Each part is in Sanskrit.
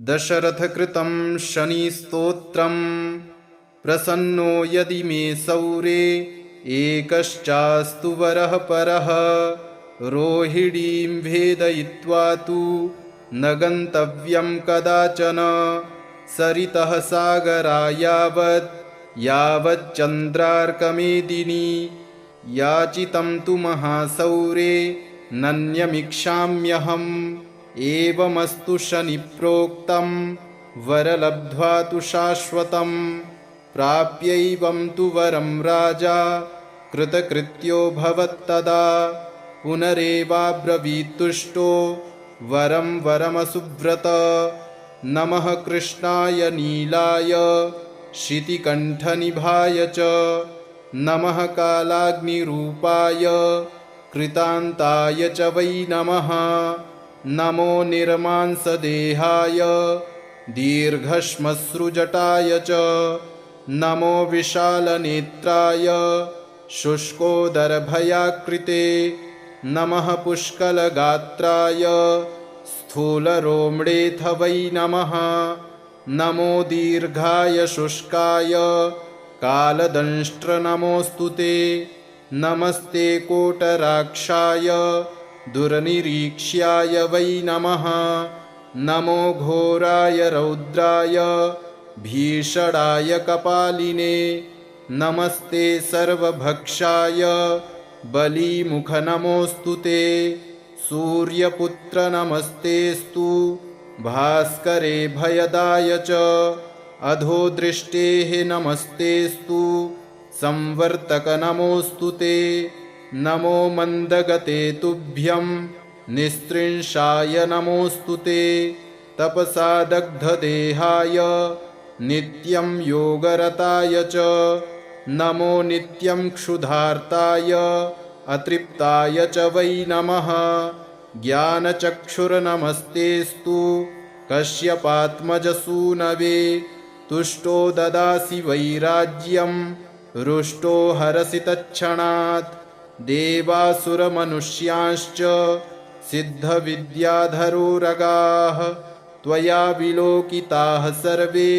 दशरथकृतं शनिस्तोत्रं प्रसन्नो यदि मे सौरे एकश्चास्तु वरः परः रोहिणीं भेदयित्वा तु न गन्तव्यं कदाचन सरितः सागरा यावच्चन्द्रार्कमेदिनी याचितं तु महासौरे नन्यमिक्षाम्यहम् एवमस्तु शनिप्रोक्तं वरलब्ध्वा तु शाश्वतं प्राप्यैवं तु वरं राजा कृतकृत्यो भवत्तदा पुनरेवाब्रवीत्तुष्टो वरं वरमसुव्रत नमः कृष्णाय नीलाय शितिकण्ठनिभाय च नमः कालाग्निरूपाय कृतान्ताय च वै नमः नमो निर्मांसदेहाय दीर्घश्मश्रुजटाय च नमो विशालनेत्राय शुष्कोदरभयाकृते नमः पुष्कलगात्राय स्थूलरोम्डेऽथ वै नमः नमो दीर्घाय शुष्काय कालदंष्ट्रनमोऽस्तु ते नमस्ते कोटराक्षाय दुर्निरीक्ष्याय वै नमः नमो घोराय रौद्राय भीषणाय कपालिने नमस्ते सर्वभक्षाय बलीमुखनमोऽस्तु ते सूर्यपुत्र नमस्तेस्तु भास्करे भयदाय च अधोदृष्टेः नमस्तेस्तु संवर्तक नमोऽस्तु ते नमो मन्दगते तुभ्यं निस्त्रिंशाय नमोऽस्तु ते तपसा दग्धदेहाय नित्यं योगरताय च नमो नित्यं क्षुधार्ताय अतृप्ताय च वै नमः ज्ञानचक्षुर्नमस्तेस्तु कश्यपात्मजसूनवे तुष्टो ददासि वैराज्यं रुष्टो हरसि तत्क्षणात् देवासुरमनुष्यांश्च सिद्धविद्याधरोरगाः त्वया विलोकिताः सर्वे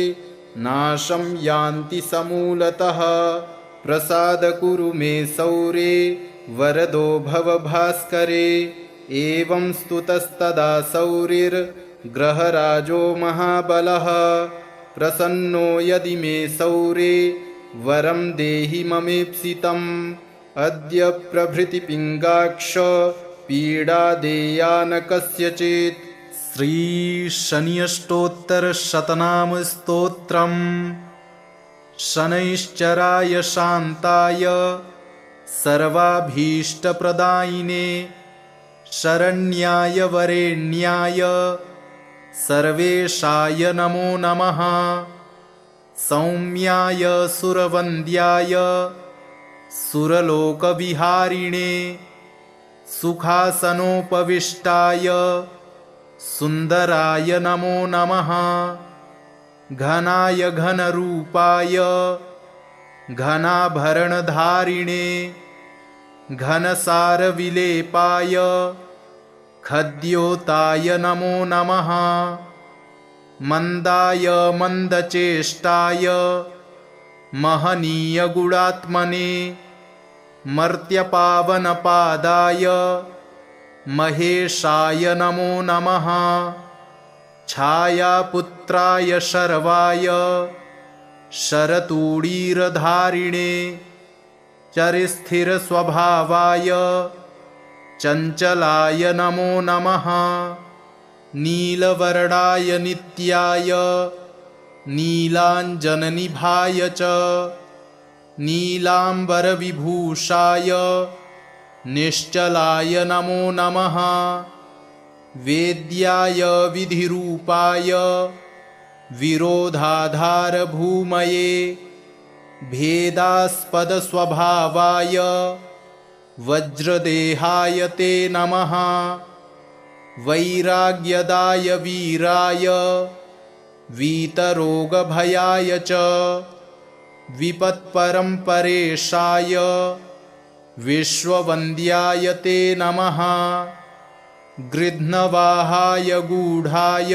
नाशं यान्ति समूलतः प्रसाद कुरु मे सौरे वरदो भव भास्करे एवं स्तुतस्तदा सौरिर्ग्रहराजो महाबलः प्रसन्नो यदि मे सौरे वरं देहि ममेप्सितम् अद्य प्रभृति पिङ्गाक्ष पीडा देया न कस्यचित्। श्रीशन्यष्टोत्तरशतनाम स्तोत्रम् शनैश्चराय शान्ताय सर्वाभीष्टप्रदायिने शरण्याय वरेण्याय सर्वेशाय नमो नमः सौम्याय सुरवन्द्याय सुरलोकविहारिणे सुखासनोपविष्टाय सुन्दराय नमो नमः घनाय घनरूपाय घनाभरणधारिणे घनसारविलेपाय खद्योताय नमो नमः मन्दाय मन्दचेष्टाय महनीयगुणात्मने मर्त्यपावनपादाय महेशाय नमो नमः छायापुत्राय शर्वाय शरतूडीरधारिणे चरिस्थिरस्वभावाय चञ्चलाय नमो नमः नीलवर्णाय नित्याय नीलाञ्जननिभाय च नीलाम्बरविभूषाय निश्चलाय नमो नमः वेद्याय विधिरूपाय विरोधाधारभूमये भेदास्पदस्वभावाय वज्रदेहाय ते नमः वैराग्यदाय वीराय वीतरोगभयाय च विपत्परम्परेशाय विश्ववन्द्याय ते नमः गृध्नवाहाय गूढाय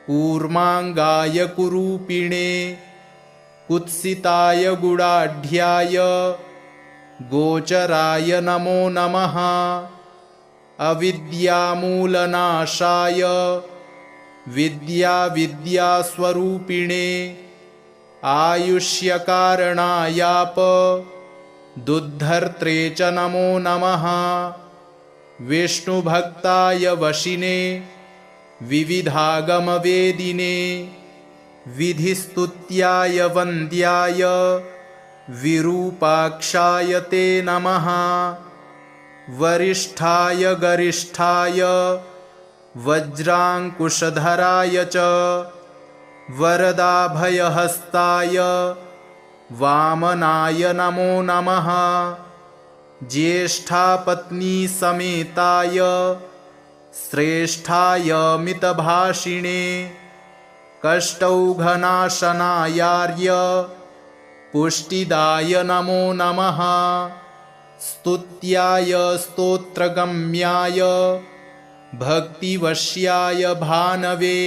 कूर्मांगाय कुरूपिणे कुत्सिताय गुडाढ्याय गोचराय नमो नमः अविद्यामूलनाशाय विद्यास्वरूपिणे आयुष्यकारणायाप दुद्धर्त्रे च नमो नमः विष्णुभक्ताय वशिने विविधागमवेदिने विधिस्तुत्याय वन्द्याय विरूपाक्षाय ते नमः वरिष्ठाय गरिष्ठाय वज्रांकुशधराय च वरदाभयहस्ताय वामनाय नमो नमः ज्येष्ठापत्नी समेताय श्रेष्ठाय मितभाषिणे कष्टौघनाशनायार्य पुष्टिदाय नमो नमः स्तुत्याय स्तोत्रगम्याय भक्तिवश्याय भानवे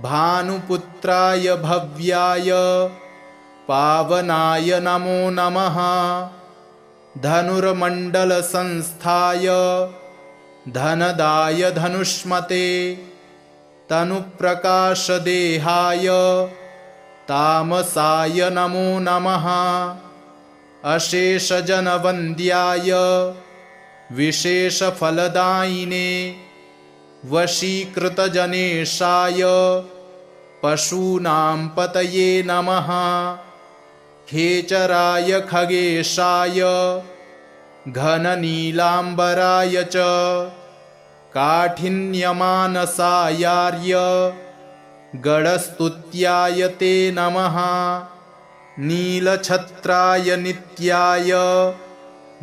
भानुपुत्राय भव्याय पावनाय नमो नमः धनुर्मण्डलसंस्थाय धनदाय धनुष्मते तनुप्रकाशदेहाय तामसाय नमो नमः अशेषजनवन्द्याय विशेषफलदायिने वशीकृतजनेशाय पशूनां पतये नमः खेचराय खगेशाय घननीलाम्बराय च काठिन्यमानसायार्य गडस्तुत्याय ते नमः नीलछत्राय नित्याय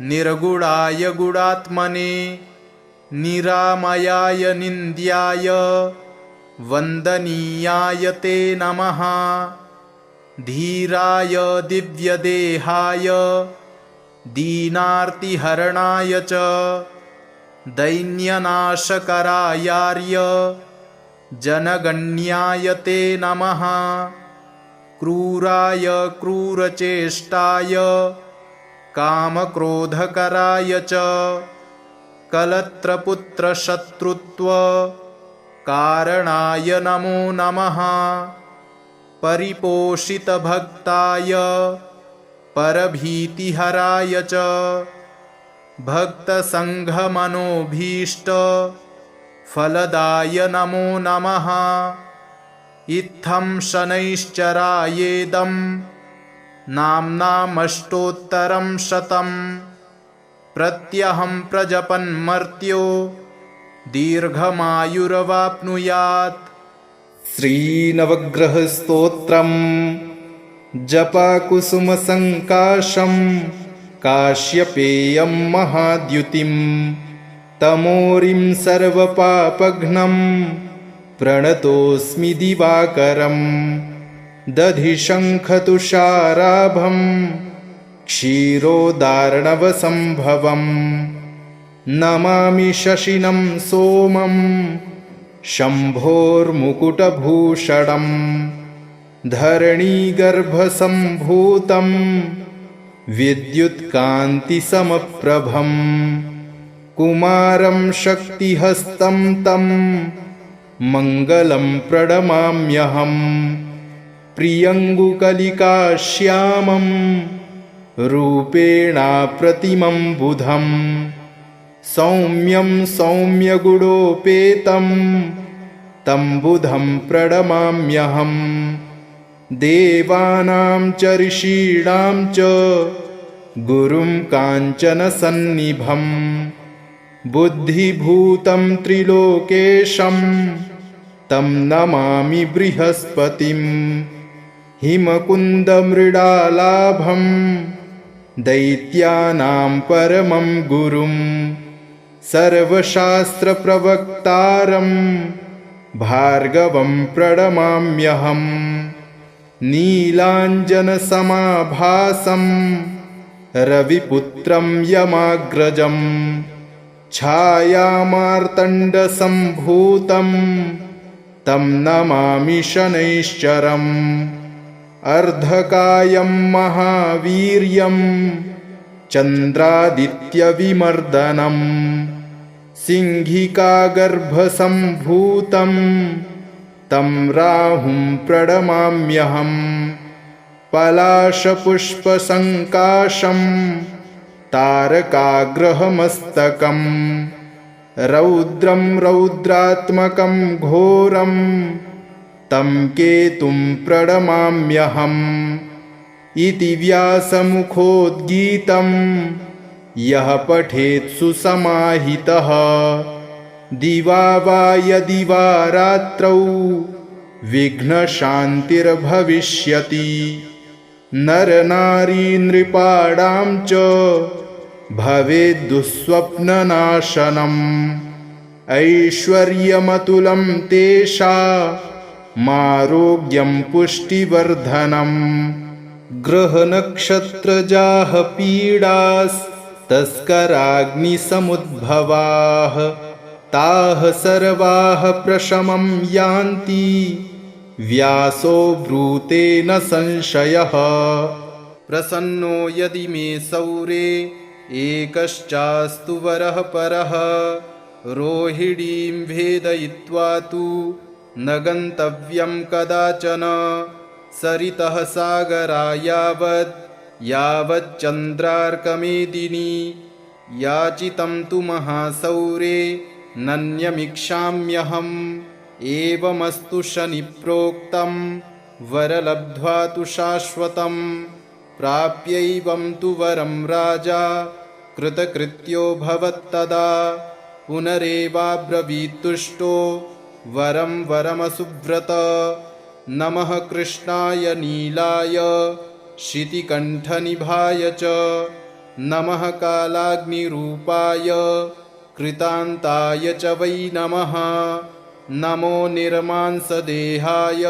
निर्गुणाय गुणात्मने निरामयाय निन्द्याय वन्दनीयाय ते नमः धीराय दिव्यदेहाय दीनार्तिहरणाय च दैन्यनाशकरायार्य जनगण्याय ते नमः क्रूराय क्रूरचेष्टाय कामक्रोधकराय च कलत्रपुत्रशत्रुत्व कारणाय नमो नमः परिपोषितभक्ताय परभीतिहराय च भक्तसङ्घमनोभीष्ट फलदाय नमो नमः इत्थं शनैश्चरायेदं नाम्नामष्टोत्तरं शतं प्रत्यहं प्रजपन्मर्त्यो दीर्घमायुरवाप्नुयात्। श्रीनवग्रहस्तोत्रम् जपाकुसुमसङ्काशं काश्यपेयं महाद्युतिं तमोरिं सर्वपापघ्नं प्रणतोऽस्मि दिवाकरं दधिशङ्खतुषाराभं क्षीरोदार्णवसम्भवं नमामि शशिनं सोमं शम्भोर्मुकुटभूषणं धरणीगर्भसम्भूतं विद्युत्कान्तिसमप्रभं कुमारं शक्तिहस्तं तं मङ्गलं प्रणमाम्यहं प्रियङ्गुकलिकाश्यामं रूपेणाप्रतिमं बुधं सौम्यं सौम्यगुणोपेतं तं बुधं प्रणमाम्यहं देवानां च ऋषीणां च गुरुं काञ्चनसन्निभं बुद्धिभूतं त्रिलोकेशं तं नमामि बृहस्पतिं हिमकुन्दमृडालाभं दैत्यानां परमं गुरुं सर्वशास्त्रप्रवक्तारं भार्गवं प्रणमाम्यहं नीलाञ्जनसमाभासं रविपुत्रं यमाग्रजं छायामार्तण्डसम्भूतं तं नमामि शनैश्चरम् अर्धकायं महावीर्यं चन्द्रादित्यविमर्दनम् सिंहिकागर्भसम्भूतं तं राहुं प्रणमाम्यहम् पलाशपुष्पसङ्काशं तारकाग्रहमस्तकम् रौद्रं रौद्रात्मकं घोरं तं केतुं प्रणमाम्यहम् इति व्यासमुखोद्गीतं यः पठेत् सुसमाहितः दिवा वा यदि वा रात्रौ विघ्नशान्तिर्भविष्यति नरनारी नृपाणां च भवेद्दुःस्वप्ननाशनम् ऐश्वर्यमतुलं तेषामारोग्यं पुष्टिवर्धनम् ग्रहनक्षत्रजाः पीडास्तस्कराग्निसमुद्भवाः ताः सर्वाः प्रशमं यान्ति व्यासो ब्रूते न संशयः प्रसन्नो यदि मे सौरे एकश्चास्तु वरः परः रोहिणीं भेदयित्वा तु न गन्तव्यं कदाचन सरितः सागरा यावच्चन्द्रार्कमेदिनी याचितं तु महासौरे नन्यमिक्षाम्यहम् एवमस्तु शनिप्रोक्तं वरलब्ध्वा तु शाश्वतं प्राप्यैवं तु वरं राजा कृतकृत्यो भवत्तदा पुनरेवाब्रवीत्तुष्टो वरं वरमसुव्रत नमः कृष्णाय नीलाय शितिकण्ठनिभाय च नमः कालाग्निरूपाय कृतान्ताय च वै नमः नमो निर्मांसदेहाय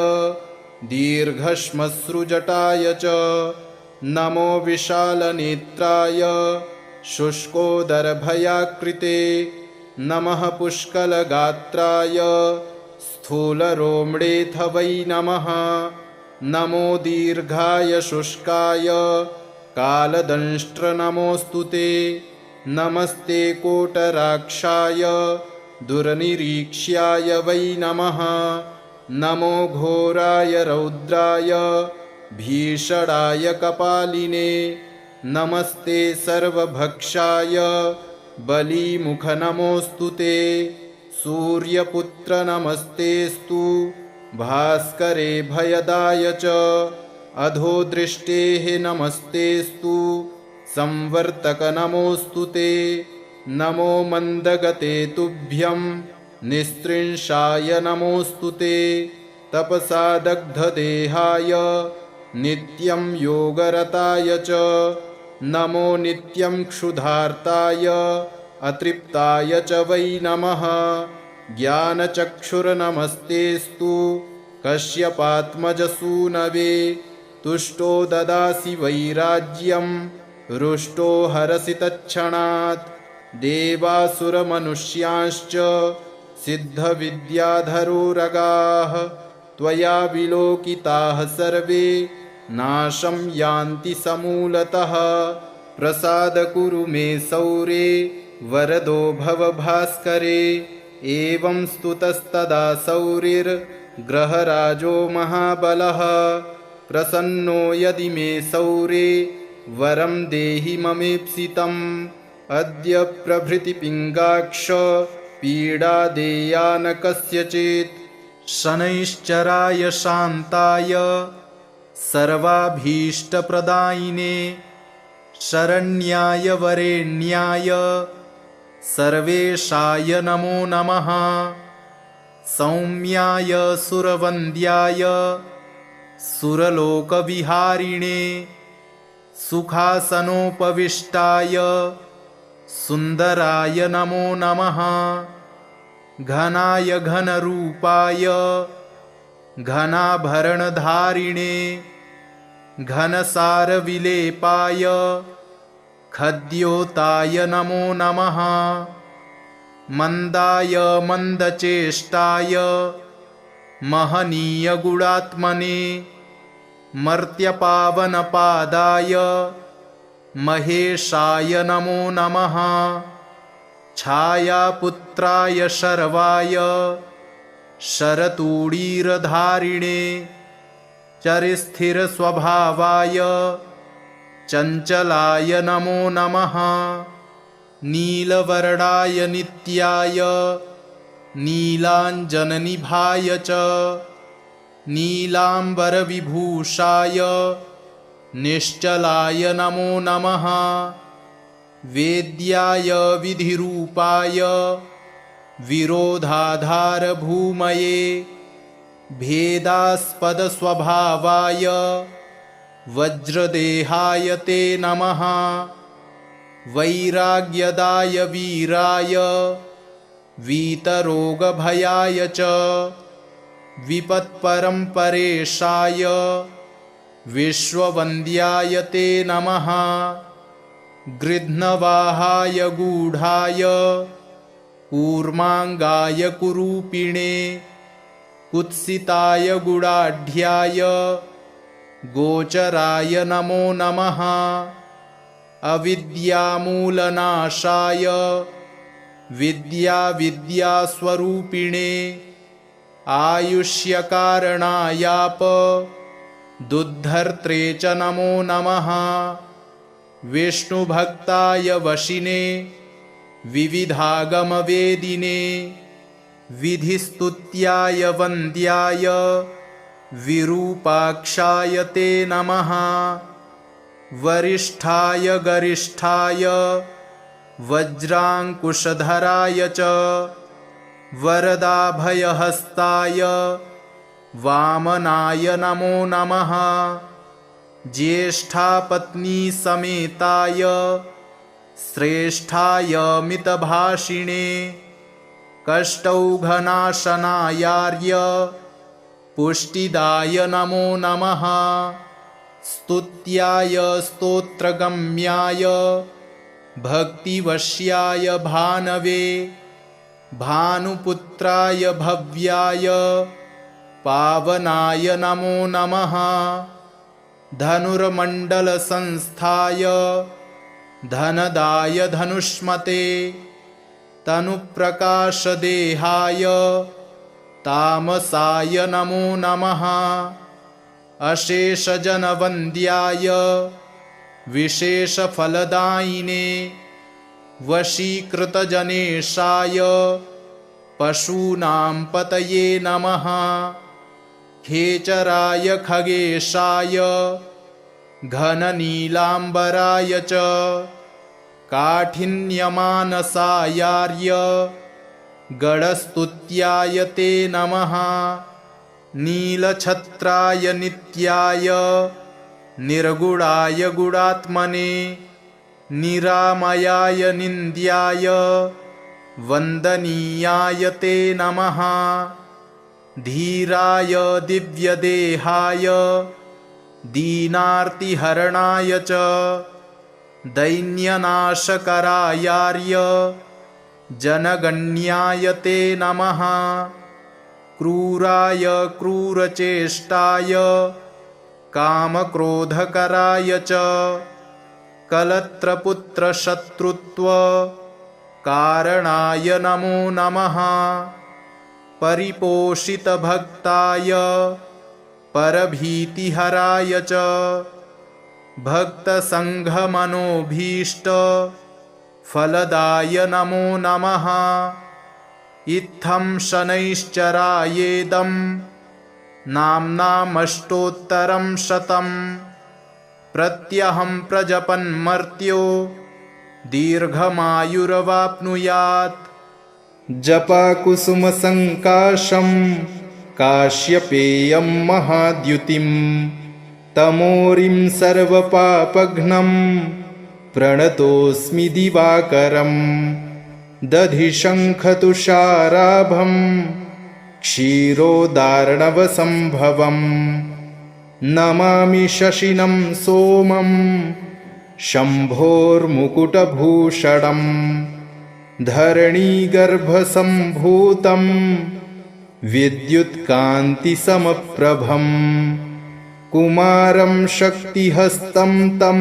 दीर्घश्मश्रुजटाय च नमो विशालनेत्राय शुष्कोदरभयाकृते नमः पुष्कलगात्राय स्थूलरोम्डेऽथ वै नमः नमो दीर्घाय शुष्काय कालदंष्ट्रनमोऽस्तु ते नमस्ते कोटराक्षाय दुर्निरीक्ष्याय वै नमः नमो घोराय रौद्राय भीषणाय कपालिने नमस्ते सर्वभक्षाय बलीमुखनमोऽस्तु ते सूर्यपुत्र नमस्तेस्तु भास्करे भयदाय च अधोदृष्टेः नमस्तेस्तु संवर्तक नमोऽस्तु ते नमो मन्दगते तुभ्यं निस्त्रिंशाय नमोऽस्तु ते तपसा दग्धदेहाय नित्यं योगरताय च नमो नित्यं क्षुधार्ताय अतृप्ताय च वै नमः ज्ञानचक्षुर्नमस्तेस्तु कश्यपात्मजसूनवे तुष्टो ददासि वैराज्यं रुष्टो हरसि तत्क्षणात् देवासुरमनुष्यांश्च सिद्धविद्याधरोरगाः त्वया विलोकिताः सर्वे नाशं यान्ति समूलतः प्रसाद कुरु मे सौरे वरदो भव भास्करे एवं स्तुतस्तदा सौरिर्ग्रहराजो महाबलः प्रसन्नो यदि मे सौरे वरं देहि ममेप्सितम् अद्य प्रभृति पिङ्गाक्ष पीडा देया न कस्यचित् शनैश्चराय शान्ताय सर्वाभीष्टप्रदायिने शरण्याय वरेण्याय सर्वेशाय नमो नमः सौम्याय सुरवन्द्याय सुरलोकविहारिणे सुखासनोपविष्टाय सुन्दराय नमो नमः घनाय घनरूपाय घनाभरणधारिणे घनसारविलेपाय खद्योताय नमो नमः मन्दाय मन्दचेष्टाय महनीयगुणात्मने मर्त्यपावनपादाय महेशाय नमो नमः। छायापुत्राय शर्वाय शरतूडीरधारिणे चरिस्थिरस्वभावाय चञ्चलाय नमो नमः। नीलवर्णाय नित्याय नीलाञ्जननिभाय च नीलाम्बरविभूषाय निश्चलाय नमो नमः। वेद्याय विधिरूपाय विरोधाधारभूमये भेदास्पदस्वभावाय वज्रदेहाय ते नमः। वैराग्यदाय वीराय वीतरोगभयाय च विपत्परम्परेशाय विश्ववन्द्याय ते नमः। गृध्नवाहाय गूढाय कूर्माङ्गाय कुरूपिणे कुत्सिताय गुडाढ्याय गोचराय नमो नमः। अविद्यामूलनाशाय विद्यास्वरूपिणे आयुष्यकारणायाप दुद्धर्त्रे च नमो नमः। विष्णुभक्ताय वशिने विविधागमवेदिने विधिस्तुत्याय वन्द्याय विरूपाक्षाय ते नमः। वरिष्ठाय गरिष्ठाय वज्राङ्कुशधराय च वरदाभयहस्ताय वामनाय नमो नमः। ज्येष्ठापत्नीसमेताय श्रेष्ठाय मितभाषिणे कष्टौघनाशनायार्य पुष्टिदाय नमो नमः। स्तुत्याय स्तोत्रगम्याय भक्तिवश्याय भानवे भानुपुत्राय भव्याय पावनाय नमो नमः। धनुर्मण्डलसंस्थाय धनदाय धनुष्मते तनुप्रकाशदेहाय तामसाय नमो नमः। अशेषजनवन्द्याय विशेषफलदायिने वशीकृतजनेशाय पशूनां पतये नमः। खेचराय खगेशाय घननीलाम्बराय च काठिन्यमानसायार्य गणस्तुत्याय ते नमः। नीलछत्राय नित्याय निर्गुणाय गुणात्मने निरामयाय निन्द्याय वन्दनीयाय ते नमः। धीराय दिव्यदेहाय दीनार्तिहरणाय च दैन्यनाशकरायार्य जनगण्याय ते नमः। क्रूराय क्रूरचेष्टाय कामक्रोधकराय च कलत्रपुत्रशत्रुत्वकारणाय नमो नमः। परिपोषितभक्ताय परभीतिहराय च भक्तसङ्घमनोभीष्टफलदाय नमो नमः। इत्थं शनैश्चरायेदं नाम्नामष्टोत्तरं शतं प्रत्यहं प्रजपन्मर्त्यो दीर्घमायुरवाप्नुयात्। जपाकुसुमसङ्काशं काश्यपेयं महाद्युतिं तमोरिं सर्वपापघ्नं प्रणतोऽस्मि दिवाकरं। दधिशङ्खतुषाराभं क्षीरोदार्णवसम्भवं नमामि शशिनं सोमं शम्भोर्मुकुटभूषणं। धरणीगर्भसम्भूतं विद्युत्कान्तिसमप्रभम् कुमारं शक्तिहस्तं तं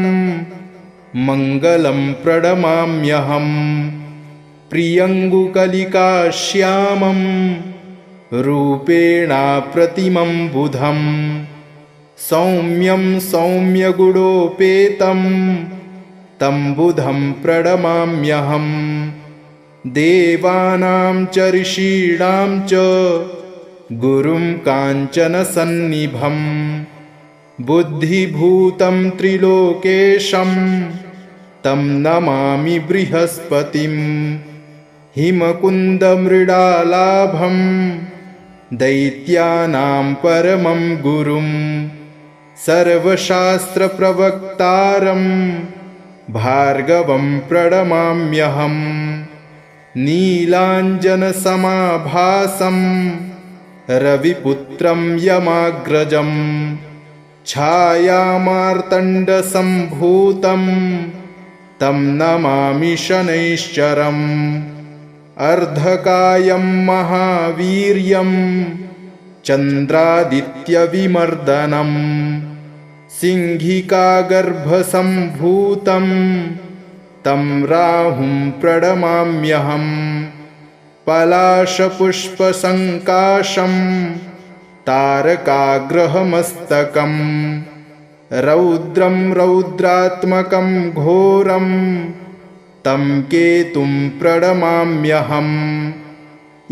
मङ्गलं प्रणमाम्यहम् प्रियङ्गुकलिकाश्यामं रूपेणाप्रतिमं बुधं सौम्यं सौम्यगुणोपेतं तं बुधं प्रणमाम्यहम् देवानां च ऋषीणां च गुरुं काञ्चनसन्निभं बुद्धिभूतं त्रिलोकेशं तं नमामि बृहस्पतिं हिमकुन्दमृडालाभं दैत्यानां परमं गुरुं सर्वशास्त्रप्रवक्तारं भार्गवं प्रणमाम्यहम् नीलाञ्जनसमाभासं रविपुत्रं यमाग्रजं छायामार्तण्डसम्भूतं तं नमामि शनैश्चरम् अर्धकायं महावीर्यं चन्द्रादित्यविमर्दनं सिंहिकागर्भसम्भूतं तं राहुं प्रणमाम्यहम् पलाशपुष्पसङ्काशं तारकाग्रहमस्तकं रौद्रं रौद्रात्मकं घोरं तं केतुं प्रणमाम्यहम्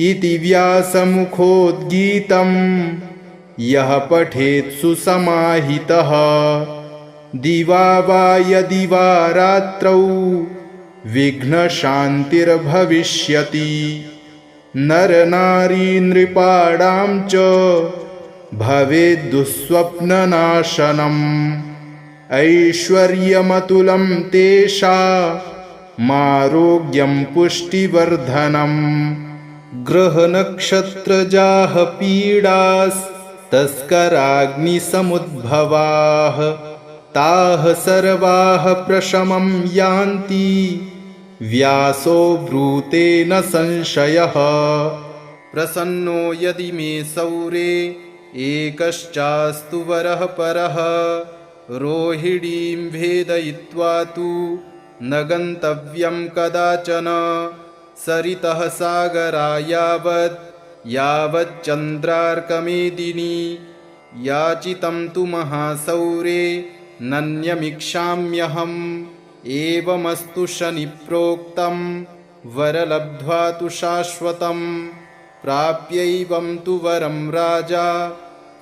इति व्यासमुखोद्गीतं यः पठेत् सुसमाहितः दिवा वा यदि वा रात्रौ विघ्नशान्तिर्भविष्यति नरनारी नृपाणां च भवेद्दुःस्वप्ननाशनम् ऐश्वर्यमतुलं तेषामारोग्यं पुष्टिवर्धनम् ग्रहनक्षत्रजाः पीडास्तस्कराग्निसमुद्भवाः ताः सर्वाः प्रशमं यान्ति व्यासो ब्रूते न संशयः प्रसन्नो यदि मे सौरे एकश्चास्तु वरः परः रोहिणीं भेदयित्वा तु न गन्तव्यं कदाचन सरितः सागरा यावच्चन्द्रार्कमेदिनी याचितं तु महासौरे नन्यमिक्षाम्यहम् एवमस्तु शनिप्रोक्तं वरलब्ध्वा तु शाश्वतं प्राप्यैवं तु वरं राजा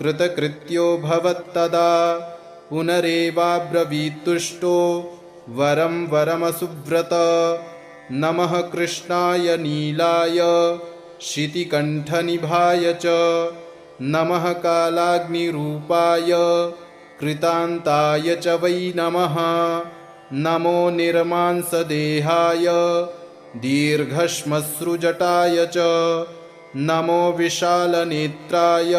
कृतकृत्यो भवत्तदा पुनरेवाब्रवीत्तुष्टो वरं वरमसुव्रत नमः कृष्णाय नीलाय शितिकण्ठनिभाय च नमः कालाग्निरूपाय कृतान्ताय च वै नमः नमो निर्मांसदेहाय दीर्घश्मश्रुजटाय च नमो विशालनेत्राय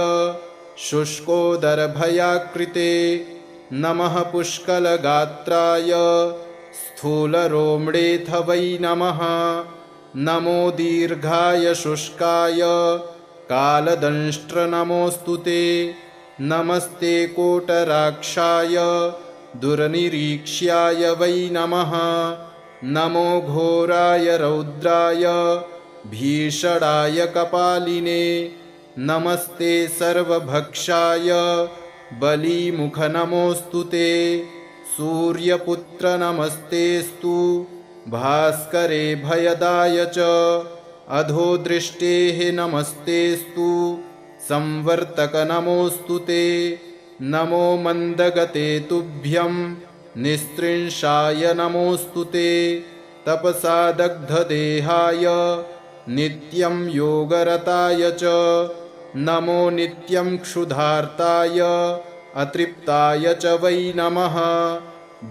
शुष्कोदरभयाकृते नमः पुष्कलगात्राय स्थूलरोम्डेऽथ वै नमः नमो दीर्घाय शुष्काय कालदंष्ट्रनमोऽस्तु ते नमस्ते कोटराक्षाय दुर्निरीक्ष्याय वै नमः नमो घोराय रौद्राय भीषणाय कपालिने नमस्ते सर्वभक्षाय बलीमुखनमोऽस्तु ते सूर्यपुत्र नमस्तेस्तु भास्करे भयदाय च अधोदृष्टेः नमस्तेस्तु संवर्तक नमोऽस्तु ते नमो मन्दगते तुभ्यं निस्त्रिंशाय नमोऽस्तु ते तपसा दग्धदेहाय नित्यं योगरताय च नमो नित्यं क्षुधार्ताय अतृप्ताय च वै नमः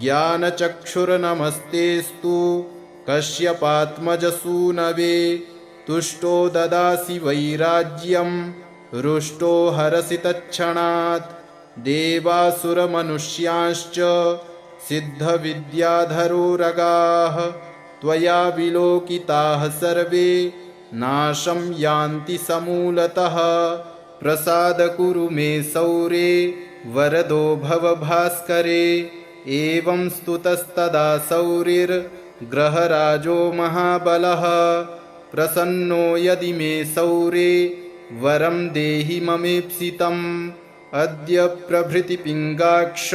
ज्ञानचक्षुर्नमस्तेस्तु कश्यपात्मजसूनवे तुष्टो ददासि वैराज्यं रुष्टो हरसि तत्क्षणात् देवासुरमनुष्यांश्च सिद्धविद्याधरोरगाः त्वया विलोकिताः सर्वे नाशं यान्ति समूलतः। प्रसाद कुरु मे सौरे वरदो भव भास्करे। एवं स्तुतस्तदा सौरिर्ग्रहराजो महाबलः। प्रसन्नो यदि मे सौरे वरं देहि ममीप्सितम्। अद्य प्रभृति पिङ्गाक्ष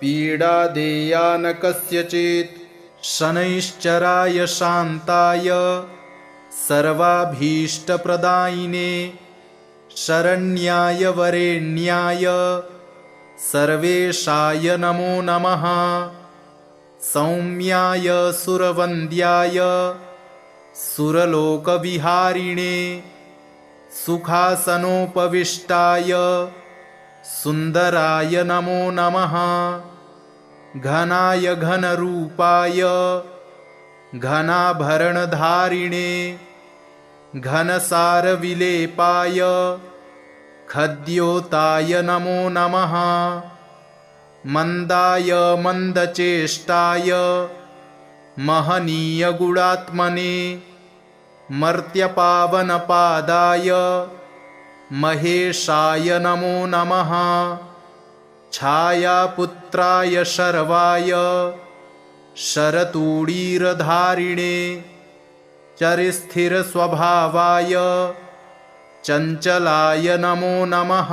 पीडा देया न कस्यचित्। शनैश्चराय शान्ताय सर्वाभीष्टप्रदायिने शरण्याय वरेण्याय सर्वेशाय नमो नमः। सौम्याय सुरवन्द्याय सुरलोकविहारिणे सुखासनोपविष्टाय सुन्दराय नमो नमः। घनाय घनरूपाय घनाभरणधारिणे घनसारविलेपाय खद्योताय नमो नमः। मन्दाय मन्दचेष्टाय महनीयगुणात्मने मर्त्यपावनपादाय महेशाय नमो नमः। छायापुत्राय शर्वाय शरतूडीरधारिणे चरिस्थिरस्वभावाय चञ्चलाय नमो नमः।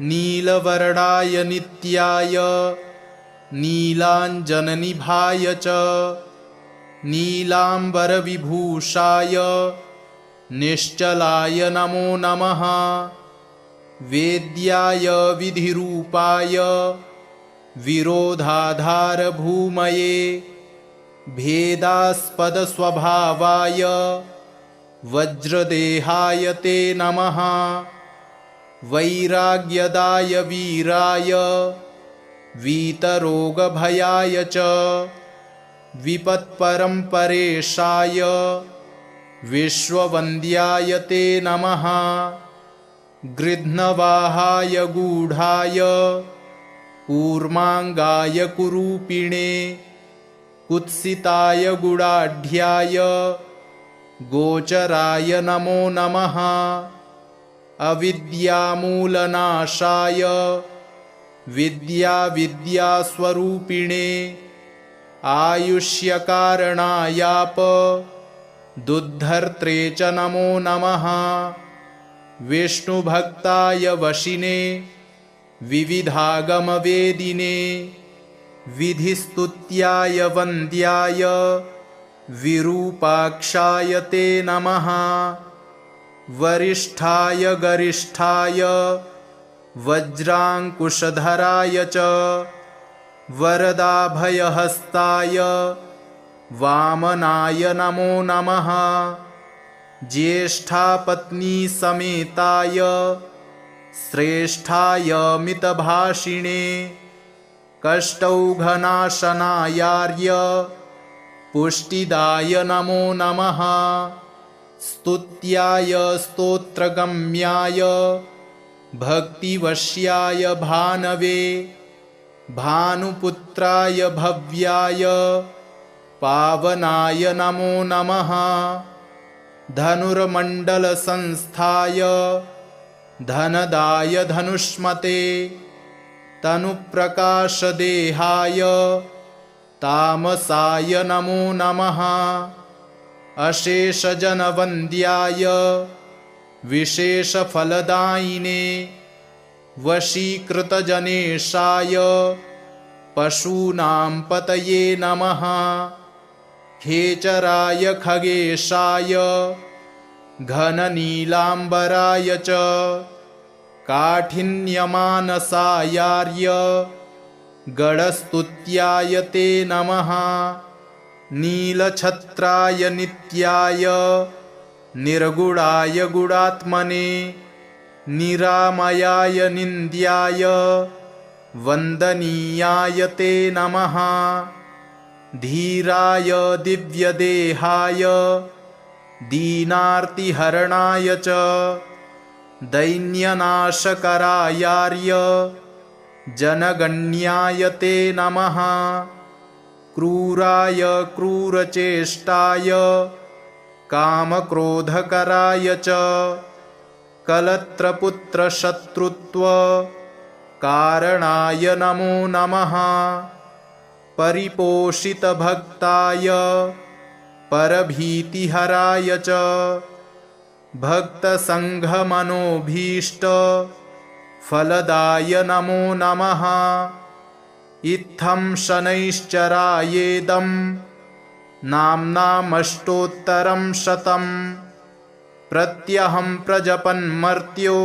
नीलवर्णाय नित्याय नीलाञ्जननिभाय च नीलाम्बरविभूषाय निश्चलाय नमो नमः। वेद्याय विधिरूपाय विरोधाधारभूमये भेदास्पदस्वभावाय वज्रदेहाय ते नमः। वैराग्यदाय वीराय वीतरोगभयाय च विपत्परम्परेशाय विश्ववन्द्याय ते नमः। गृध्नवाहाय गूढाय कूर्माङ्गाय कुरूपिणे कुत्सिताय गुडाढ्याय गोचराय नमो नमः। अविद्यामूलनाशाय विद्यास्वरूपिणे आयुष्यकारणायाप दुद्धर्त्रे च नमो नमः। विष्णुभक्ताय वशिने विविधागमवेदिने विधिस्तुत्याय वन्द्याय विरूपाक्षाय ते नमः। वरिष्ठाय गरिष्ठाय वज्राङ्कुशधराय च वरदाभयहस्ताय वामनाय नमो नमः। ज्येष्ठापत्नीसमेताय श्रेष्ठाय मितभाषिणे कष्टौघनाशनायार्य पुष्टिदाय नमो नमः। स्तुत्याय स्तोत्रगम्याय भक्तिवश्याय भानवे भानुपुत्राय भव्याय पावनाय नमो नमः। धनुर्मण्डलसंस्थाय धनदाय धनुष्मते तनुप्रकाशदेहाय तामसाय नमो नमः। अशेषजनवन्द्याय विशेषफलदायिने वशीकृतजनेशाय पशूनां पतये नमः। खेचराय खगेशाय घननीलाम्बराय च काठिन्यमानसायार्य गणस्तुत्याय ते नमः। नीलछत्राय नित्याय निर्गुणाय गुणात्मने निरामयाय निन्द्याय वन्दनीयाय ते नमः। धीराय दिव्यदेहाय दीनार्तिहरणाय च दैन्यनाशकरायार्य जनगण्याय ते नमः। क्रूराय क्रूरचेष्टाय कामक्रोधकराय च कलत्रपुत्रशत्रुत्वकारणाय नमो नमः परिपोषितभक्ताय परभीतिहराय च भक्तसङ्घमनोभीष्टफलदाय नमो नमः इत्थं शनैश्चरायेदं नाम्नामष्टोत्तरं शतं प्रत्यहं प्रजपन्मर्त्यो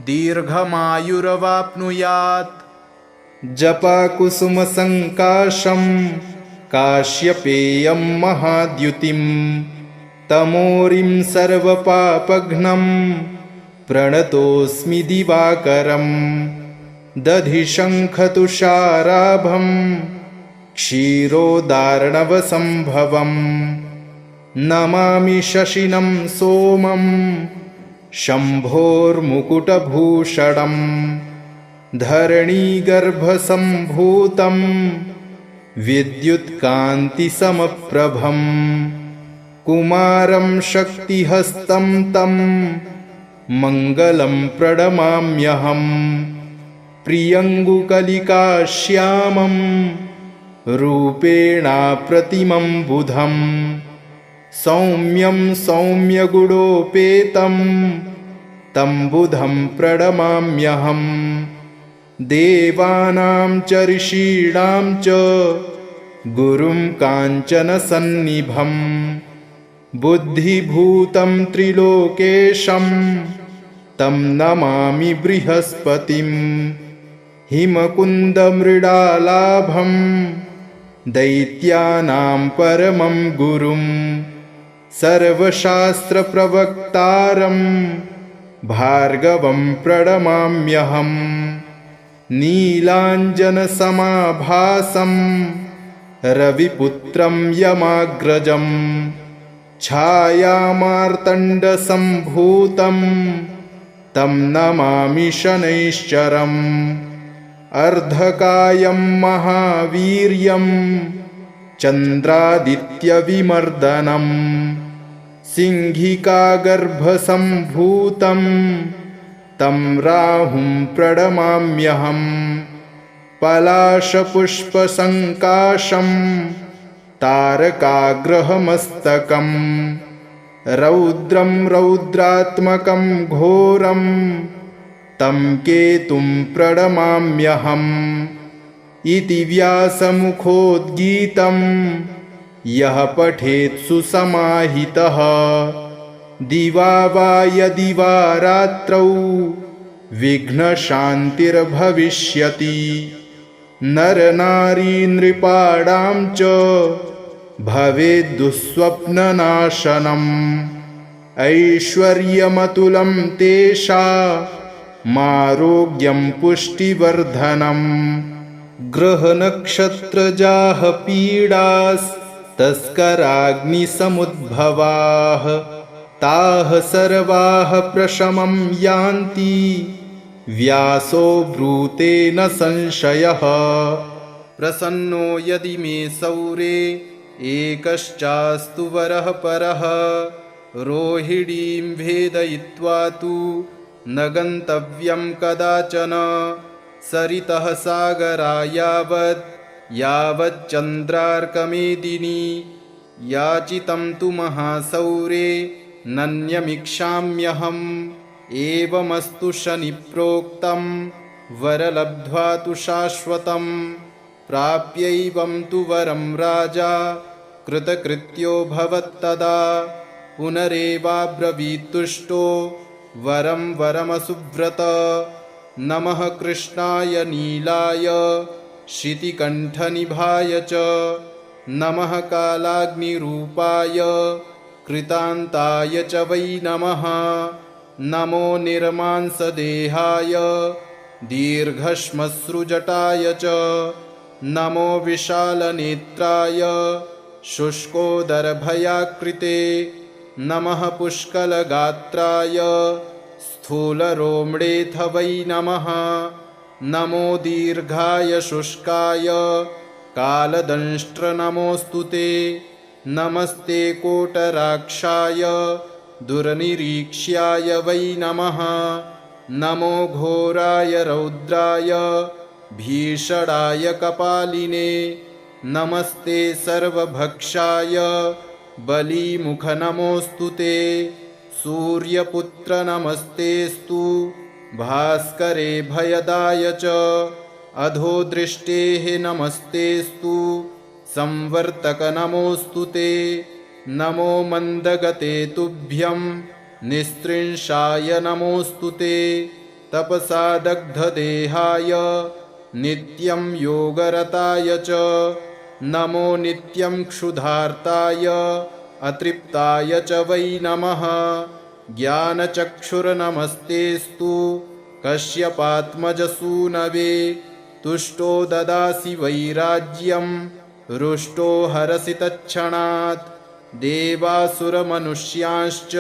दीर्घमायुरवाप्नुयात् जपाकुसुमसङ्काशं काश्यपेयं महाद्युतिं तमोरिं सर्वपापघ्नं प्रणतोऽस्मि दिवाकरं दधिशङ्खतुषाराभं क्षीरोदार्णवसम्भवं नमामि शशिनं सोमं शम्भोर्मुकुटभूषणं धरणीगर्भसम्भूतं विद्युत्कान्तिसमप्रभं कुमारं शक्तिहस्तं तं मङ्गलं प्रणमाम्यहं प्रियङ्गुकलिकाश्यामं रूपेणाप्रतिमं बुधं सौम्यं सौम्यगुणोपेतं तं बुधं प्रणमाम्यहं देवानां च ऋषीणां च गुरुं काञ्चनसन्निभं बुद्धिभूतं त्रिलोकेशं तं नमामि बृहस्पतिं हिमकुन्दमृडालाभं दैत्यानां परमं गुरुं सर्वशास्त्रप्रवक्तारं भार्गवं प्रणमाम्यहं नीलाञ्जनसमाभासं रविपुत्रं यमाग्रजं छायामार्तण्डसम्भूतं तं नमामि शनैश्चरम् अर्धकायं महावीर्यं चन्द्रादित्यविमर्दनं सिंहिकागर्भसम्भूतं तं राहुं प्रणमाम्यहं पलाशपुष्पसङ्काशं तारकाग्रहमस्तकं रौद्रं रौद्रात्मकं घोरं तं केतुं प्रणमाम्यहम् इति व्यासमुखोद्गीतं यः पठेत् सुसमाहितः दिवा वा यदि वा रात्रौ विघ्नशान्तिर्भविष्यति नरनारी नृपाणां च भवेद्दुःस्वप्ननाशनम् ऐश्वर्यमतुलं तेषामारोग्यं पुष्टिवर्धनम् ग्रहनक्षत्रजाः पीडास्तस्कराग्निसमुद्भवाः ताः सर्वाः प्रशमं यान्ति व्यासो ब्रूते न संशयः प्रसन्नो यदि मे सौरे एकश्चास्तु वरः परः रोहिणीं भेदयित्वा तु न गन्तव्यं कदाचन सरितः सागरा यावच्चन्द्रार्कमेदिनी याचितं तु महासौरे नन्यमिक्षाम्यहम् एवमस्तु शनिप्रोक्तं वरलब्ध्वा तु शाश्वतं प्राप्यैवं तु वरं राजा कृतकृत्यो भवत्तदा पुनरेवाब्रवीत्तुष्टो वरं वरमसुव्रत नमः कृष्णाय नीलाय शितिकण्ठनिभाय च नमः कालाग्निरूपाय कृतान्ताय च वै नमः नमो निर्मांसदेहाय दीर्घश्मश्रुजटाय च नमो विशालनेत्राय शुष्कोदरभयाकृते नमः पुष्कलगात्राय स्थूलरोम्डेऽथ वै नमः नमो दीर्घाय शुष्काय कालदंष्ट्र नमोऽस्तु ते नमस्ते कोटराक्षाय दुर्निरीक्ष्याय वै नमः। नमो घोराय रौद्राय भीषणाय कपालिने। नमस्ते सर्वभक्षाय बलिमुख नमोऽस्तु ते। सूर्यपुत्र नमस्तेऽस्तु भास्करे भयदाय च। अधोदृष्टेः नमस्तेऽस्तु संवर्तक नमोऽस्तु ते। नमो मन्दगते तुभ्यं निस्त्रिंशाय नमोऽस्तु ते। तपसा दग्धदेहाय नित्यं योगरताय च। नमो नित्यं क्षुधार्ताय अतृप्ताय च वै नमः। ज्ञानचक्षुर्नमस्तेऽस्तु कश्यपात्मजसूनवे। तुष्टो ददासि वैराज्यं रुष्टो हरसि तत्क्षणात्। देवासुरमनुष्यांश्च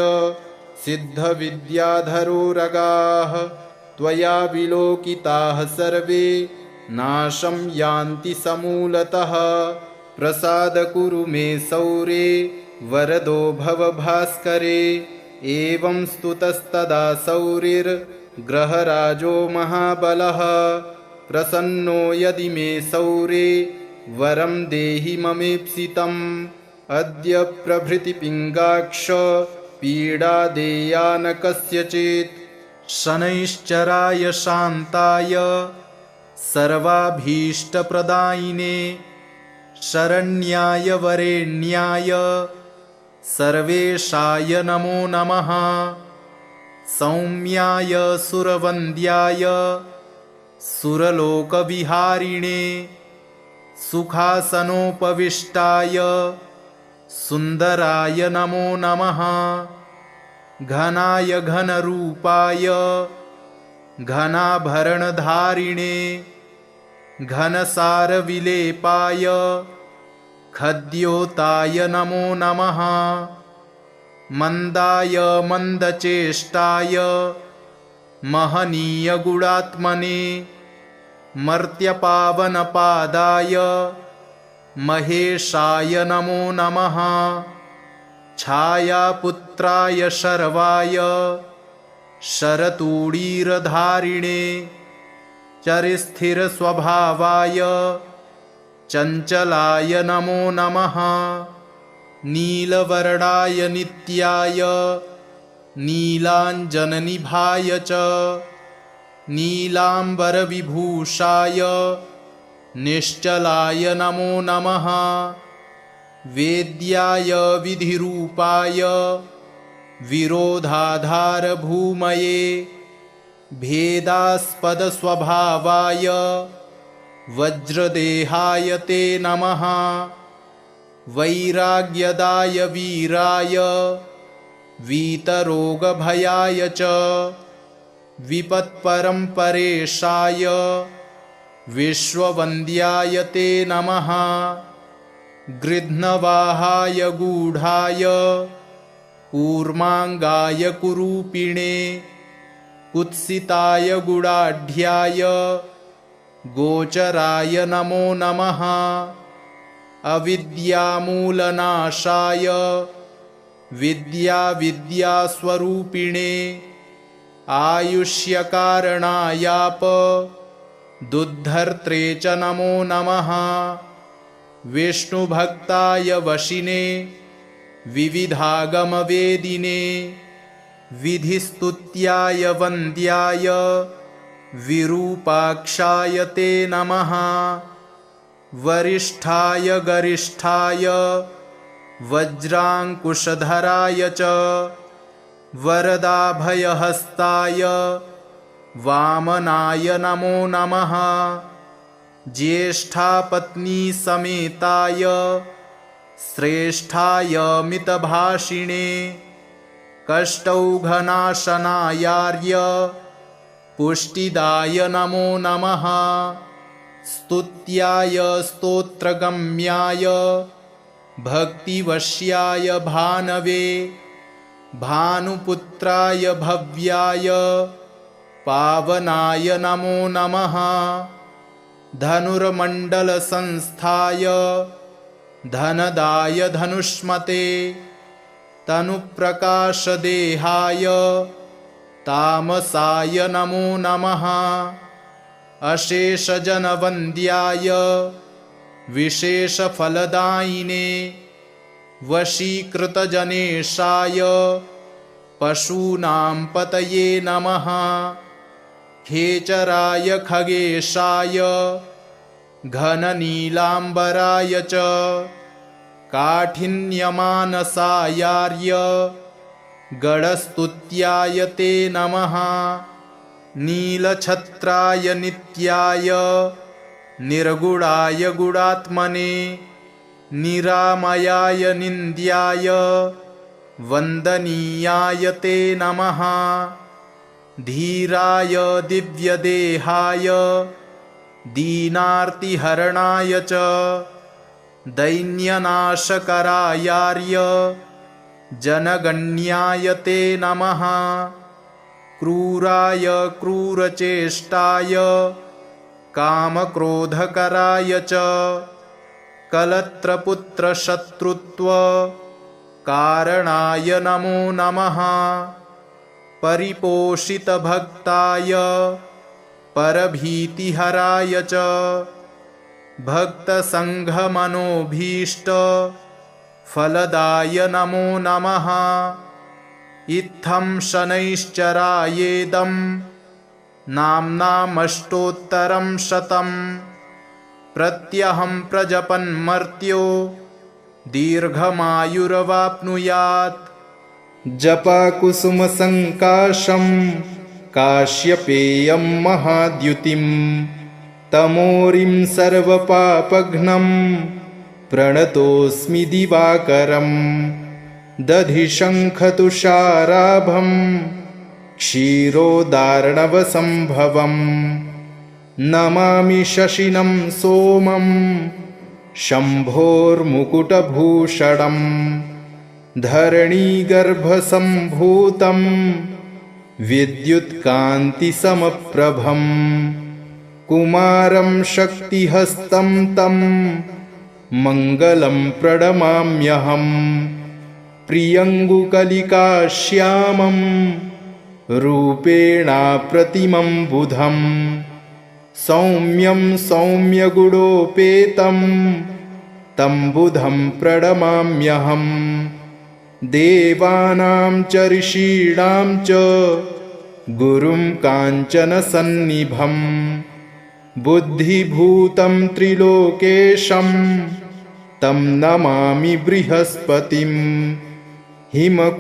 सिद्धविद्याधरोरगाः त्वया विलोकिताः सर्वे नाशं यान्ति समूलतः। प्रसाद कुरु मे सौरे वरदो भव भास्करे। एवं स्तुतस्तदा सौरिर्ग्रहराजो महाबलः। प्रसन्नो यदि मे सौरे वरं देहि ममेप्सितम्। अद्य प्रभृति पिङ्गाक्ष पीडा देया न कस्यचित्। शनैश्चराय शान्ताय सर्वाभीष्टप्रदायिने। शरण्याय वरेण्याय सर्वेशाय नमो नमः। सौम्याय सुरवन्द्याय सुरलोकविहारिणे। सुखासनोपविष्टाय सुन्दराय नमो नमः। घनाय घनरूपाय घनाभरणधारिणे। घनसारविलेपाय खद्योताय नमो नमः। मन्दाय मन्दचेष्टाय महनीयगुणात्मने। मर्त्यपावनपादाय महेशाय नमो नमः। छायापुत्राय शर्वाय शरतूणीरधारिणे। चरिस्थिरस्वभावाय चञ्चलाय नमो नमः। नीलवर्णाय नित्याय नीलाञ्जननिभाय च। नीलाम्बरविभूषाय निश्चलाय नमो नमः। वेद्याय विधिरूपाय विरोधाधारभूमये। भेदास्पदस्वभावाय वज्रदेहाय ते नमः। वैराग्यदाय वीराय वीतरोगभयाय च। विपत्परम्परेशाय विश्ववन्द्याय ते नमः। गृध्नवाहाय गूढाय कूर्माङ्गाय कुरूपिणे। कुत्सिताय गुडाढ्याय गोचराय नमो नमः। अविद्यामूलनाशाय विद्यास्वरूपिणे। आयुष्यकारणायाप दुद्धर्त्रे च नमो नमः। विष्णुभक्ताय वशिने विविधागमवेदिने। विधिस्तुत्याय वन्द्याय विरूपाक्षाय ते नमः। वरिष्ठाय गरिष्ठाय वज्राङ्कुशधराय च। वरदाभयहस्ताय वामनाय नमो नमः। ज्येष्ठापत्नीसमेताय श्रेष्ठाय मितभाषिणे। कष्टौघनाशनायार्य पुष्टिदाय नमो नमः। स्तुत्याय स्तोत्रगम्याय भक्तिवश्याय भानवे। भानुपुत्राय भव्याय पावनाय नमो नमः। धनुर्मण्डलसंस्थाय धनदाय धनुष्मते तनुप्रकाशदेहाय तामसाय नमो नमः अशेषजनवन्द्याय विशेषफलदायिने वशीकृतजनेशाय पशूनां पतये नमः खेचराय खगेशाय घननीलाम्बराय च काठिन्यमानसायार्य गणस्तुत्याय ते नमः नीलछत्राय नित्याय निर्गुणाय गुणात्मने निरामयाय निन्द्याय वन्दनीयाय ते नमः धीराय दिव्यदेहाय दीनार्तिहरणाय च दैन्यनाशकरायार्य जनगण्याय ते नमः क्रूराय क्रूरचेष्टाय कामक्रोधकराय च कलत्रपुत्रशत्रुत्व कारणाय नमो नमः परिपोषितभक्ताय परभीतिहराय च भक्तसङ्घमनोभीष्टफलदाय नमो नमः इत्थं शनैश्चरायेदं नाम्नामष्टोत्तरं शतं प्रत्यहं प्रजपन्मर्त्यो दीर्घमायुरवाप्नुयात् जपाकुसुमसङ्काशं काश्यपेयं महाद्युतिं तमोरिं सर्वपापघ्नं प्रणतोऽस्मि दिवाकरं दधिशङ्खतुषाराभं क्षीरोदार्णवसम्भवं नमामि शशिनं सोमं शम्भोर्मुकुटभूषणं धरणीगर्भसम्भूतं विद्युत्कान्तिसमप्रभं कुमारं शक्तिहस्तं तं मङ्गलं प्रणमाम्यहं प्रियङ्गुकलिकाश्यामं रूपेणाप्रतिमं बुधं सौम्यं सौम्यगुणोपेतं तं बुधं प्रणमाम्यहं देवानां च ऋषीणां च गुरुं काञ्चनसन्निभं बुद्धिभूतं त्रिलोकेशं तं नमामि बृहस्पतिं हिमकुन्दमृडालाभं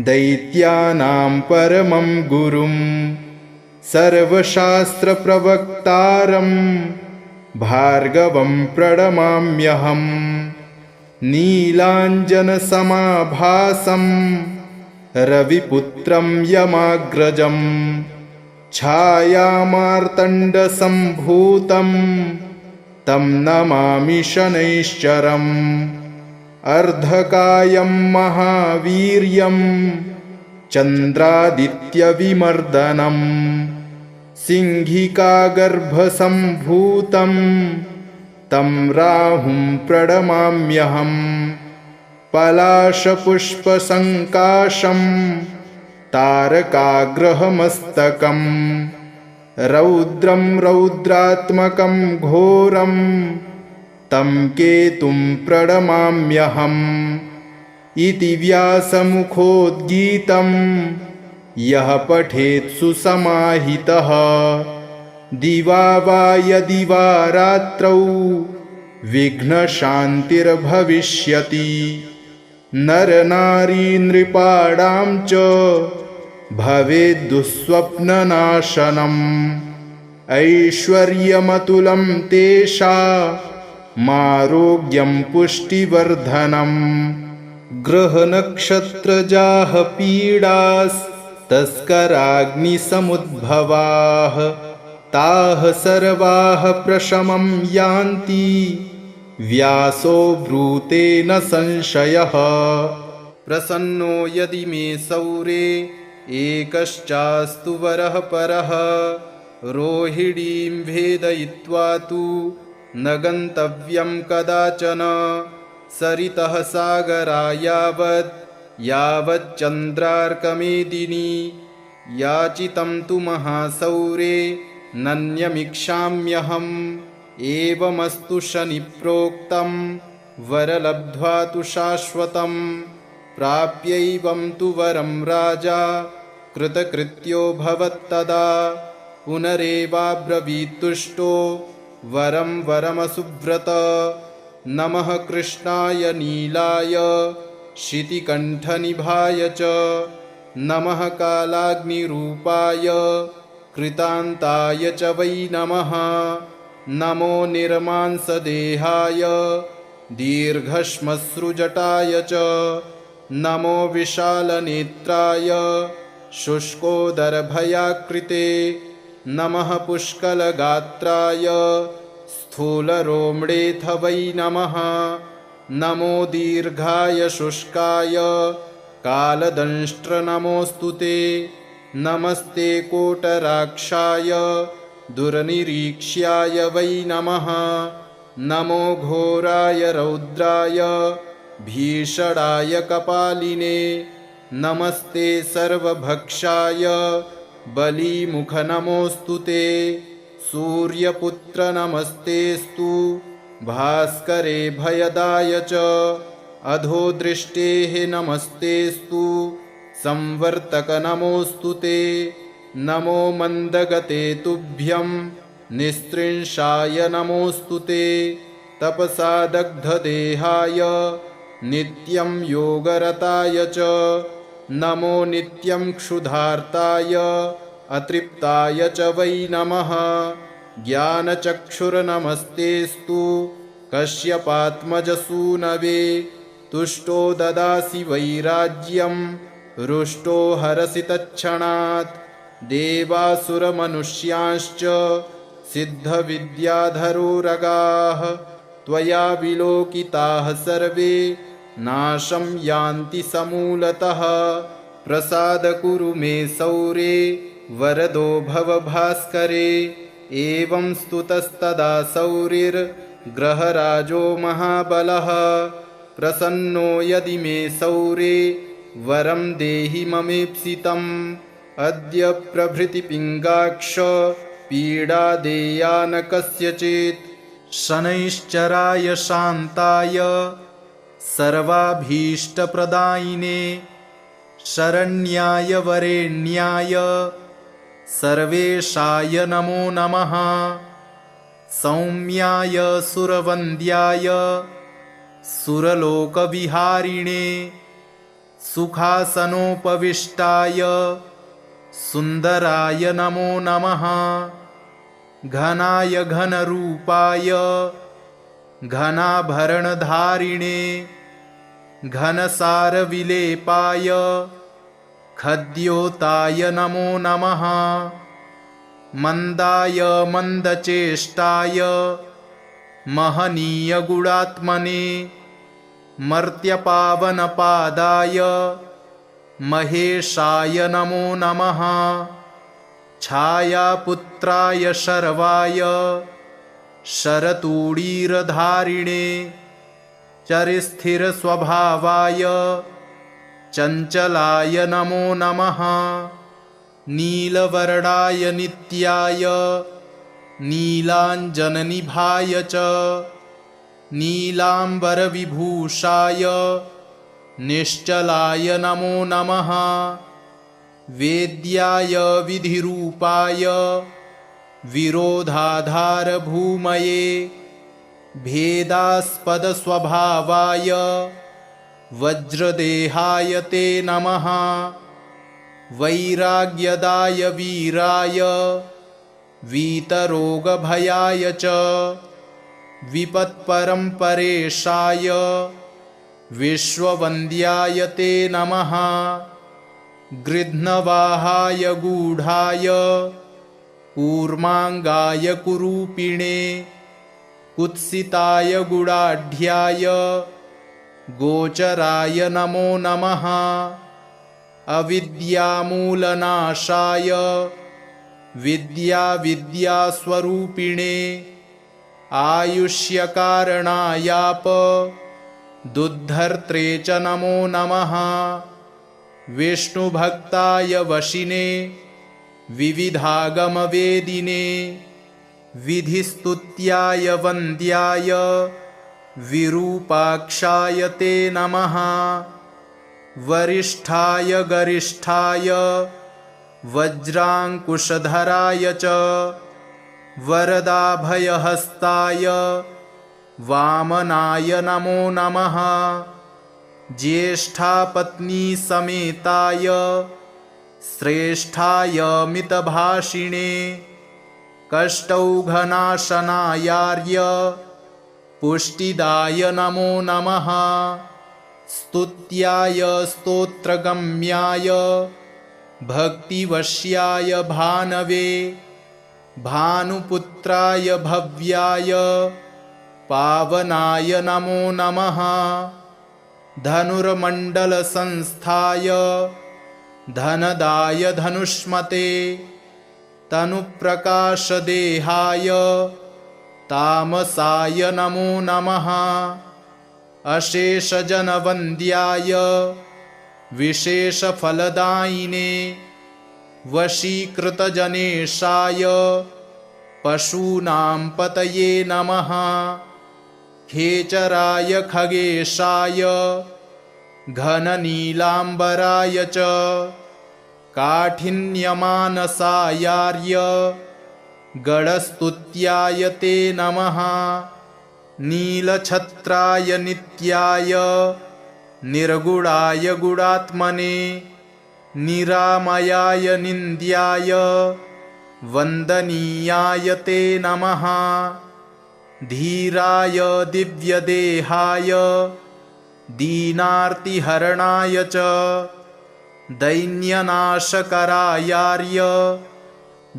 दैत्यानां परमं गुरुं सर्वशास्त्रप्रवक्तारं भार्गवं प्रणमाम्यहं नीलाञ्जनसमाभासं रविपुत्रं यमाग्रजं छायामार्तण्डसम्भूतं तं नमामि शनैश्चरम् अर्धकायं महावीर्यं चन्द्रादित्यविमर्दनं सिंहिकागर्भसम्भूतं तं राहुं प्रणमाम्यहं पलाशपुष्पसङ्काशं तारकाग्रहमस्तकं रौद्रं रौद्रात्मकं घोरं तं केतुं प्रणमाम्यहम् इति व्यासमुखोद्गीतं यः पठेत् सुसमाहितः दिवा वा यदि वा रात्रौ विघ्नशान्तिर्भविष्यति नरनारीनृपाणां च भवेद्दुःस्वप्ननाशनम् ऐश्वर्यमतुलं तेषामारोग्यं पुष्टिवर्धनम् ग्रहनक्षत्रजाः पीडास्तस्कराग्निसमुद्भवाः ताः सर्वाः प्रशमं यान्ति व्यासो ब्रूते न संशयः प्रसन्नो यदि मे सौरे एकश्चास्तु वरः परः रोहिणीं भेदयित्वा तु न गन्तव्यं कदाचन सरितः सागरायावत् यावच्चन्द्रार्कमेदिनी याचितं तु महासौरे नन्यमिक्षाम्यहम् एवमस्तु शनिप्रोक्तं वरलब्ध्वा तु शाश्वतं प्राप्यैवं तु वरं राजा कृतकृत्यो भवत्तदा पुनरेवाब्रवीत्तुष्टो वरं वरमसुव्रत नमः कृष्णाय नीलाय शितिकण्ठनिभाय च नमः कालाग्निरूपाय कृतान्ताय च वै नमः नमो निर्मांसदेहाय दीर्घश्मश्रुजटाय च नमो विशालनेत्राय शुष्कोदरभयाकृते नमः पुष्कलगात्राय स्थूलरोम्डेऽथ वै नमः नमो दीर्घाय शुष्काय कालदंष्ट्रनमोऽस्तु ते नमस्ते कोटराक्षाय दुर्निरीक्ष्याय वै नमः नमो घोराय रौद्राय भीषणाय कपालिने नमस्ते सर्वभक्षाय बलीमुखनमोऽस्तु ते सूर्यपुत्र नमस्तेऽस्तु भास्करे भयदाय च अधोदृष्टेः नमस्तेऽस्तु संवर्तक नमोऽस्तु ते नमो मन्दगते तुभ्यं निस्त्रिंशाय नमोऽस्तु ते तपसा दग्धदेहाय नित्यं योगरताय च नमो नित्यं क्षुधार्ताय अतृप्ताय च वै नमः ज्ञानचक्षुर्नमस्तेऽस्तु कश्यपात्मजसूनवे तुष्टो ददासि वैराज्यं रुष्टो हरसि तत्क्षणात् देवासुरमनुष्यांश्च सिद्धविद्याधरोरगाः त्वया विलोकिताः सर्वे नाशं यान्ति समूलतः प्रसाद कुरु मे सौरे वरदो भव भास्करे एवं स्तुतस्तदा सौरिर्ग्रहराजो महाबलः प्रसन्नो यदि मे सौरे वरं देहि ममेप्सितम् अद्य प्रभृतिपिङ्गाक्ष पीडा देया न कस्यचित् शनैश्चराय शान्ताय सर्वाभीष्टप्रदायिने शरण्याय वरेण्याय सर्वेशाय नमो नमः सौम्याय सुरवन्द्याय सुरलोकविहारिणे सुखासनोपविष्टाय सुन्दराय नमो नमः घनाय घनरूपाय घनाभरणधारिणे घनसारविलेपाय खद्योताय नमो नमः मन्दाय मन्दचेष्टाय महनीयगुणात्मने मर्त्यपावनपादाय महेशाय नमो नमः छायापुत्राय शर्वाय शरतूडीरधारिणे चरिस्थिरस्वभावाय चञ्चलाय नमो नमः नीलवर्णाय नित्याय नीलाञ्जननिभाय च नीलाम्बरविभूषाय निश्चलाय नमो नमः वेद्याय विधिरूपाय विरोधाधारभूमये भेदास्पदस्वभावाय वज्रदेहाय ते नमः वैराग्यदाय वीराय वीतरोगभयाय च विपत्परम्परेशाय विश्ववन्द्याय ते नमः गृध्नवाहाय गूढाय कूर्माङ्गाय कुरूपिणे कुत्सिताय गुडाढ्याय गोचराय नमो नमः अविद्यामूलनाशाय विद्याविद्यास्वरूपिणे आयुष्यकारणायाप दुद्धर्त्रे च नमो नमः। विष्णुभक्ताय वशिने विविधागमवेदिने विधिस्तुत्याय वन्द्याय विरूपाक्षाय ते नमः। वरिष्ठाय गरिष्ठाय वज्राङ्कुशधराय च वरदाभयहस्ताय वामनाय नमो नमः। ज्येष्ठापत्नीसमेताय श्रेष्ठाय मितभाषिणे कष्टौघनाशनायार्य पुष्टिदाय नमो नमः। स्तुत्याय स्तोत्रगम्याय भक्तिवश्याय भानवे भानुपुत्राय भव्याय पावनाय नमो नमः। धनुर्मण्डलसंस्थाय धनदाय धनुष्मते तनुप्रकाशदेहाय तामसाय नमो नमः। अशेषजनवन्द्याय विशेषफलदायिने वशीकृतजनेशाय पशूनां पतये नमः। खेचराय खगेशाय घननीलाम्बराय च काठिन्यमानसायार्य गणस्तुत्याय ते नमः। नीलछत्राय नित्याय निर्गुणाय गुणात्मने निरामयाय निन्द्याय वन्दनीयाय ते नमः। धीराय दिव्यदेहाय दीनार्तिहरणाय च दैन्यनाशकरायार्य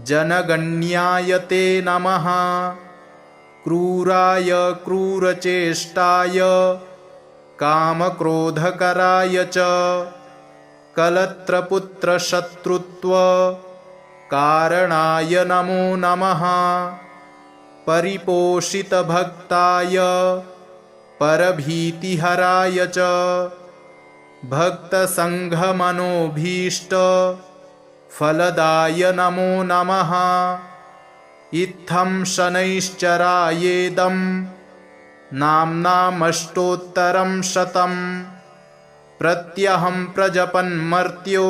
जनगण्याय ते नमः। क्रूराय क्रूरचेष्टाय कामक्रोधकराय च कलत्रपुत्रशत्रुत्व कारणाय नमो नमः। परिपोषितभक्ताय परभीतिहराय च भक्तसङ्घमनोभीष्ट फलदाय नमो नमः। इत्थं शनैश्चरायेदं नाम्नामष्टोत्तरं शतं प्रत्यहं प्रजपन्मर्त्यो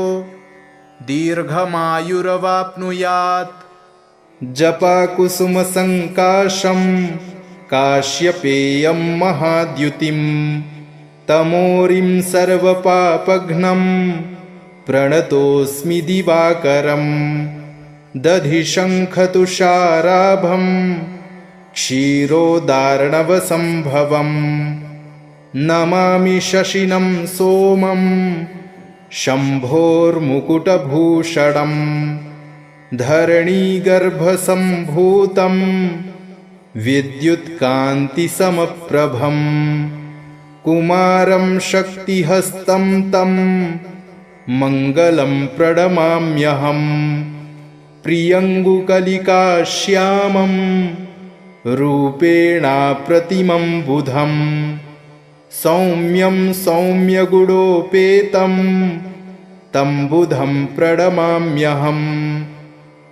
दीर्घमायुरवाप्नुयात्। जपाकुसुमसङ्काशं काश्यपेयं महाद्युतिं तमोरिं सर्वपापघ्नं प्रणतोऽस्मि दिवाकरं। दधिशङ्खतुषाराभं क्षीरोदार्णवसम्भवं नमामि शशिनं सोमं शम्भोर्मुकुटभूषणं। धरणीगर्भसम्भूतं विद्युत्कान्तिसमप्रभं कुमारं शक्तिहस्तं तं मङ्गलं प्रणमाम्यहम्। प्रियङ्गुकलिकाश्यामं रूपेणाप्रतिमं बुधं सौम्यं सौम्यगुणोपेतं तं बुधं प्रणमाम्यहम्।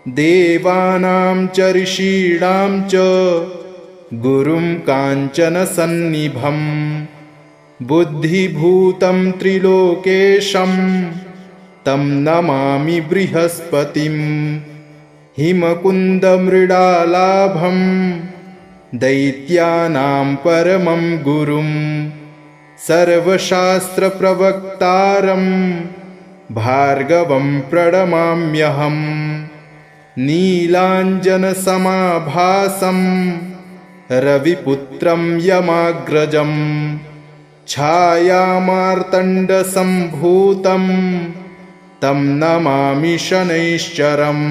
देवानां च ऋषीणां च गुरुं काञ्चनसन्निभं बुद्धिभूतं त्रिलोकेशं तं नमामि बृहस्पतिं। हिमकुन्दमृडालाभं दैत्यानां परमं गुरुं सर्वशास्त्रप्रवक्तारं भार्गवं प्रणमाम्यहम्। नीलाञ्जनसमाभासं रविपुत्रं यमाग्रजं छायामार्तण्डसम्भूतं तं नमामि शनैश्चरम्।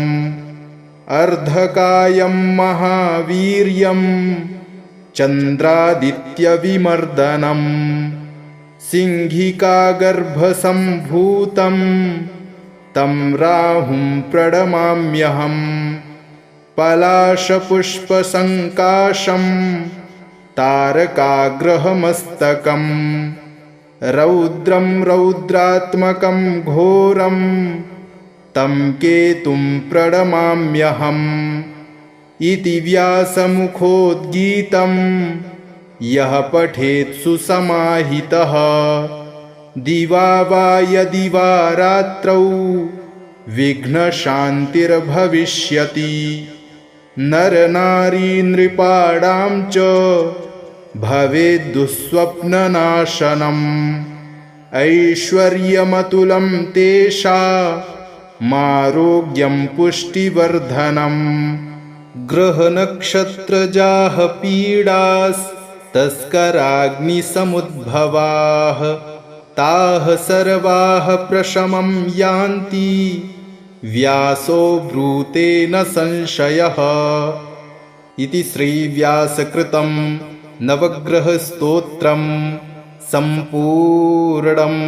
अर्धकायं महावीर्यं चन्द्रादित्यविमर्दनं सिंहिकागर्भसम्भूतं तं राहुं प्रणमाम्यहम्। पलाशपुष्पसङ्काशं तारकाग्रहमस्तकं रौद्रं रौद्रात्मकं घोरं तं केतुं प्रणमाम्यहम् इति व्यासमुखोद्गीतं यः पठेत् सुसमाहितः दिवा वा यदि वा रात्रौ विघ्नशान्तिर्भविष्यति नरनारी नृपाणां च भवेद्दुःस्वप्ननाशनम् ऐश्वर्यमतुलं तेषामारोग्यं पुष्टिवर्धनम् ग्रहनक्षत्रजाः पीडास्तस्कराग्निसमुद्भवाः ताः सर्वाः प्रशमं यान्ति व्यासो ब्रूते न संशयः इति श्रीव्यासकृतं नवग्रहस्तोत्रं सम्पूर्णम्।